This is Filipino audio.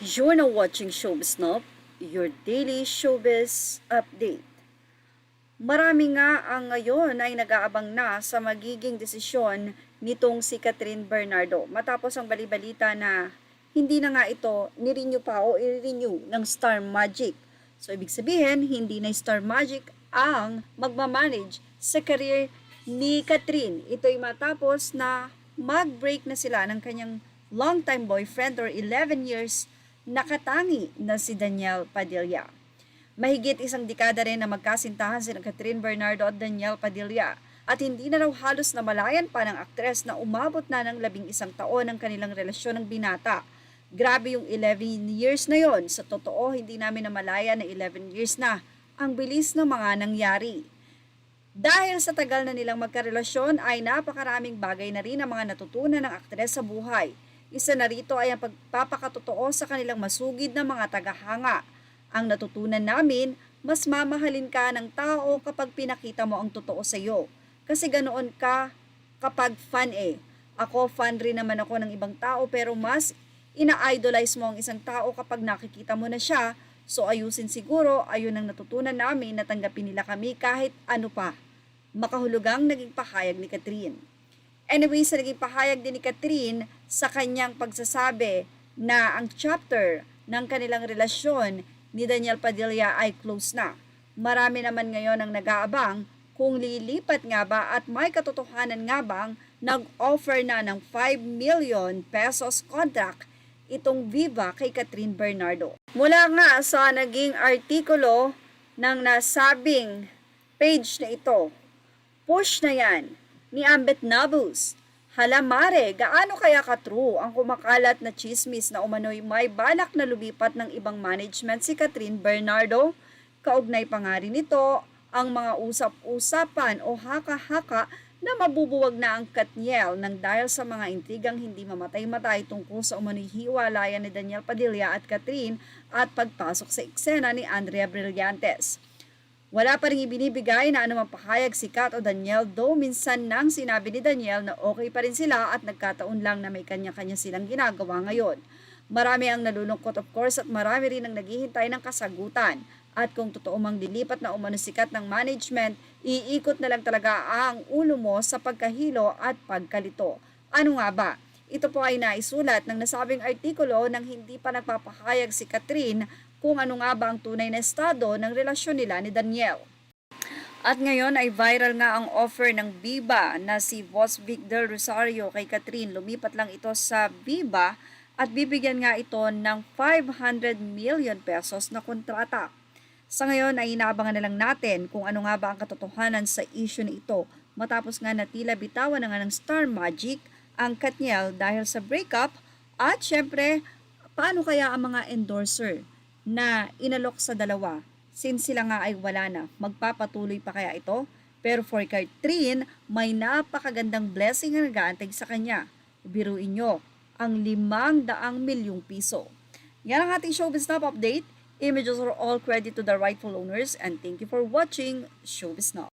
You're now watching Showbiz Snob, your daily showbiz update. Marami nga ang ngayon ay nag-aabang na sa magiging desisyon nitong si Catherine Bernardo matapos ang balibalita na hindi na nga ito ni-renew pa o i-renew ng Star Magic. So ibig sabihin, hindi na Star Magic ang magmamanage sa career ni Catherine. Ito'y matapos na mag-break na sila ng kanyang longtime boyfriend or 11 years nakatangi na si Daniel Padilla. Mahigit isang dekada rin na magkasintahan sina Catherine Bernardo at Daniel Padilla at hindi na raw halos namalayan pa ng aktres na umabot na ng 11 taon ang kanilang relasyon ng binata. Grabe yung 11 years na yon. Sa totoo, hindi namin namalaya na 11 years na. Ang bilis ng mga nangyari. Dahil sa tagal na nilang magkarelasyon ay napakaraming bagay na rin ang mga natutunan ng aktres sa buhay. Isa na rito ay ang pagpapakatotoo sa kanilang masugid na mga tagahanga. Ang natutunan namin, mas mamahalin ka ng tao kapag pinakita mo ang totoo sa iyo. Kasi ganoon ka kapag fan eh. Ako fan rin naman ako ng ibang tao pero mas ina-idolize mo ang isang tao kapag nakikita mo na siya. So ayusin siguro, ayun ang natutunan namin na tanggapin nila kami kahit ano pa. Makahulugang naging pahayag ni Catherine. Anyway, sa naging pahayag din ni Catherine sa kanyang pagsasabi na ang chapter ng kanilang relasyon ni Daniel Padilla ay close na. Marami naman ngayon ang nag-aabang kung lilipat nga ba at may katotohanan nga bang nag-offer na ng 5 million pesos contract itong Viva kay Catherine Bernardo. Mula nga sa naging artikulo ng nasabing page na ito, push na yan ni Ambet Nabus. Hala mare, gaano kaya ka-true ang kumakalat na chismis na umano'y may balak na lumipat ng ibang management si Catherine Bernardo? Kaugnay pa nga rin ito ang mga usap-usapan o haka-haka na mabubuwag na ang Katniel nang dahil sa mga intrigang hindi mamatay-matay tungkol sa umano'y hiwalayan ni Daniel Padilla at Catherine at pagpasok sa eksena ni Andrea Brillantes. Wala pa rin ibinibigay na anumang pahayag si Kat o Daniel, though minsan nang sinabi ni Daniel na okay pa rin sila at nagkataon lang na may kanya-kanya silang ginagawa ngayon. Marami ang nalulungkot of course at marami rin ang naghihintay ng kasagutan. At kung totoo mang dilipat na umano si Kat ng management, iikot na lang talaga ang ulo mo sa pagkahilo at pagkalito. Ano nga ba? Ito po ay naisulat ng nasabing artikulo nang hindi pa nagpapahayag si Catherine kung ano nga ba ang tunay na estado ng relasyon nila ni Daniel. At ngayon ay viral nga ang offer ng Viva na si Boss Vic Del Rosario kay Catherine. Lumipat lang ito sa Viva at bibigyan nga ito ng 500 million pesos na kontrata. Sa ngayon ay inaabangan na lang natin kung ano nga ba ang katotohanan sa issue na ito matapos nga na tila bitawan na nga ng Star Magic ang Katniel dahil sa breakup at syempre paano kaya ang mga endorser na inalok sa dalawa since sila nga ay wala na. Magpapatuloy pa kaya ito? Pero for Catherine, may napakagandang blessing na nag-aantay sa kanya. Biruin nyo, ang 500 milyong piso. Yan ang ating Showbiz Now update. Images are all credit to the rightful owners and thank you for watching Showbiz Now.